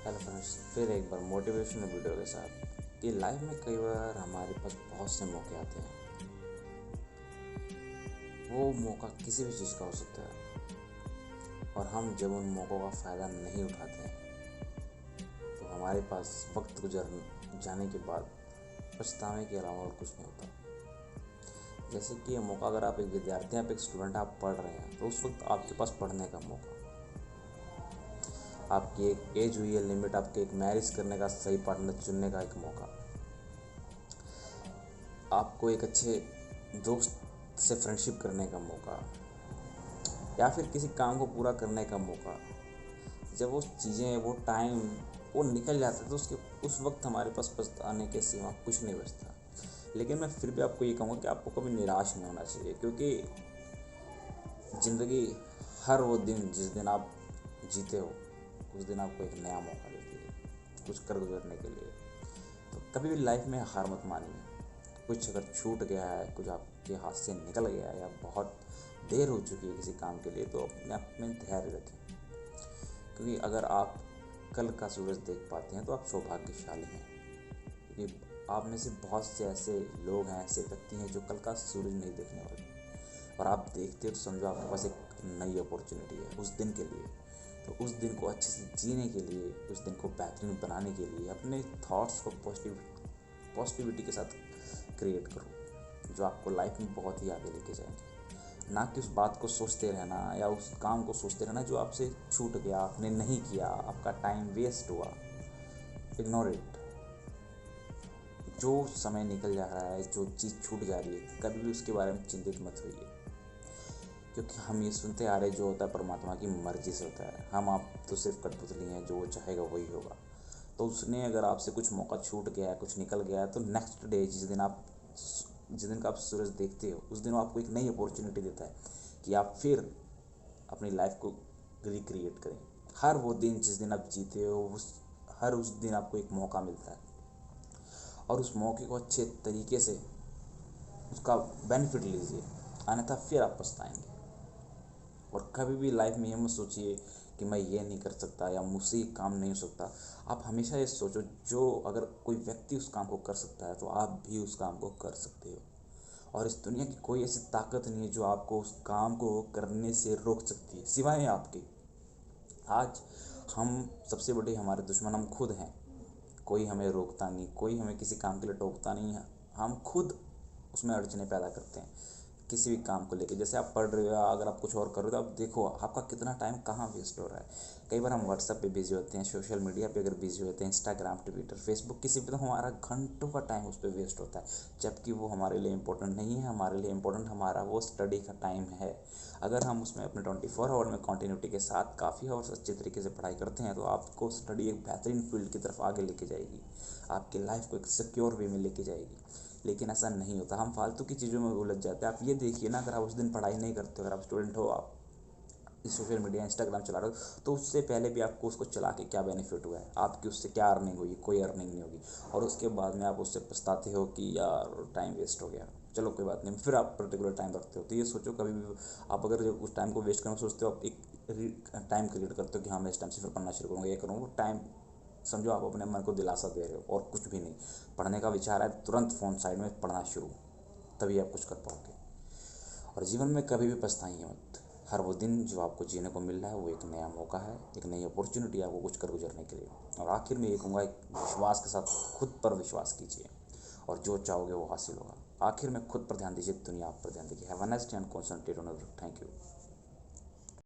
Hello friends, फिर एक बार motivational video के साथ कि लाइफ में कई बार हमारे पास बहुत से मौके आते हैं। वो मौका किसी भी चीज़ का हो सकता है और हम जब उन मौक़ों का फ़ायदा नहीं उठाते हैं तो हमारे पास वक्त गुजर जाने के बाद पछतावे के अलावा और कुछ नहीं होता। जैसे कि ये मौका, अगर आप एक विद्यार्थी, आप एक स्टूडेंट, आप पढ़ रहे हैं तो उस वक्त आपके पास पढ़ने का मौका, आपकी एक एज हुई है लिमिट, आपके एक मैरिज करने का, सही पार्टनर चुनने का एक मौका, आपको एक अच्छे दोस्त से फ्रेंडशिप करने का मौका, या फिर किसी काम को पूरा करने का मौका। जब वो चीज़ें, वो टाइम वो निकल जाता है तो उस वक्त हमारे पास पछताने के सिवा कुछ नहीं बचता। लेकिन मैं फिर भी आपको ये कहूँगा कि आपको कभी निराश नहीं होना चाहिए, क्योंकि ज़िंदगी, हर वो दिन जिस दिन आप जीते हो उस दिन आपको एक नया मौका देती है कुछ कर गुजरने के लिए। तो कभी भी लाइफ में हार मत मानिए। कुछ अगर छूट गया है, कुछ आपके हाथ से निकल गया है, या बहुत देर हो चुकी है किसी काम के लिए, तो अपने आप में धैर्य रखें। क्योंकि अगर आप कल का सूरज देख पाते हैं तो आप सौभाग्यशाली हैं। क्योंकि आप में से बहुत से ऐसे लोग हैं, ऐसे व्यक्ति हैं जो कल का सूरज नहीं देखने वाले, और आप देखते हो तो समझो आपके पास एक नई अपॉर्चुनिटी है उस दिन के लिए। तो उस दिन को अच्छे से जीने के लिए, उस दिन को बेहतरीन बनाने के लिए अपने थॉट्स को पॉजिटिविटी के साथ क्रिएट करो, जो आपको लाइफ में बहुत ही आगे लेके जाएंगे। ना कि उस बात को सोचते रहना या उस काम को सोचते रहना जो आपसे छूट गया, आपने नहीं किया, आपका टाइम वेस्ट हुआ। Ignore it. जो समय निकल जा रहा है, जो चीज़ छूट जा रही है, कभी भी उसके बारे में चिंतित मत होइए। क्योंकि हम ये सुनते आ रहे, जो होता है परमात्मा की मर्ज़ी से होता है। हम आप तो सिर्फ कठपुतली हैं, जो वो चाहेगा वही होगा। तो उसने अगर आपसे कुछ मौका छूट गया है, कुछ निकल गया है, तो नेक्स्ट डे जिस दिन का आप सूरज देखते हो उस दिन वो आपको एक नई अपॉर्चुनिटी देता है कि आप फिर अपनी लाइफ को रिक्रिएट करें। हर वो दिन जिस दिन आप जीते हो, उस दिन आपको एक मौका मिलता है, और उस मौके को अच्छे तरीके से उसका बेनिफिट लीजिए, अन्यथा फिर आप पछताएंगे। और कभी भी लाइफ में ये मत सोचिए कि मैं ये नहीं कर सकता या मुझसे ये काम नहीं हो सकता। आप हमेशा ये सोचो, जो अगर कोई व्यक्ति उस काम को कर सकता है तो आप भी उस काम को कर सकते हो। और इस दुनिया की कोई ऐसी ताकत नहीं है जो आपको उस काम को करने से रोक सकती है, सिवाय आपके। आज हम सबसे बड़े हमारे दुश्मन हम खुद हैं। कोई हमें रोकता नहीं, कोई हमें किसी काम के लिए टोकता नहीं है, हम खुद उसमें अड़चने पैदा करते हैं किसी भी काम को लेके। जैसे आप पढ़ रहे हो, अगर आप कुछ और कर रहे हो तो आप देखो आपका कितना टाइम कहाँ वेस्ट हो रहा है। कई बार हम व्हाट्सएप पे बिजी होते हैं, सोशल मीडिया पे अगर बिजी होते हैं, इंस्टाग्राम, ट्विटर, फेसबुक, किसी पे, तो हमारा घंटों का टाइम उस पर वेस्ट होता है, जबकि वो हमारे लिए इंपॉर्टेंट नहीं है। हमारे लिए इंपॉर्टेंट हमारा वो स्टडी का टाइम है। अगर हम उसमें अपने 24 आवर में कॉन्टीन्यूटी के साथ काफ़ी आवर्स अच्छे तरीके से पढ़ाई करते हैं तो आपको स्टडी एक बेहतरीन फील्ड की तरफ आगे लेके जाएगी, आपकी लाइफ को एक सिक्योर वे में लेके जाएगी। लेकिन ऐसा नहीं होता, हम फालतू की चीज़ों में उलझ जाते हैं। आप ये देखिए ना, अगर आप उस दिन पढ़ाई नहीं करते हो, अगर आप स्टूडेंट हो, आप इस सोशल मीडिया, इंस्टाग्राम चला रहे हो, तो उससे पहले भी आपको उसको चला के क्या बेनिफिट हुआ है, आपकी उससे क्या अर्निंग हुई? कोई अर्निंग नहीं होगी। और उसके बाद में आप उससे पछताते हो कि यार टाइम वेस्ट हो गया। चलो कोई बात नहीं, फिर आप पर्टिकुलर टाइम रखते हो। तो ये सोचो, कभी भी आप अगर उस टाइम को वेस्ट करना सोचते हो, आप एक टाइम क्रिएट करते हो कि हाँ मैं इस टाइम से फिर पढ़ना शुरू करूँगा, ये करूँगा। वो टाइम समझो आप अपने मन को दिलासा दे रहे हो, और कुछ भी नहीं। पढ़ने का विचार है, तुरंत फ़ोन साइड में, पढ़ना शुरू, तभी आप कुछ कर पाओगे। और जीवन में कभी भी पछताइए मत। हर वो दिन जो आपको जीने को मिल रहा है वो एक नया मौका है, एक नई अपॉर्चुनिटी है आपको कुछ कर गुजरने के लिए। और आखिर में ये कहूँगा, एक विश्वास के साथ खुद पर विश्वास कीजिए, और जो चाहोगे वो हासिल होगा। आखिर में खुद पर ध्यान दीजिए, दुनिया आप पर ध्यान दीजिए। Have a nice day and concentrate on your. Thank you.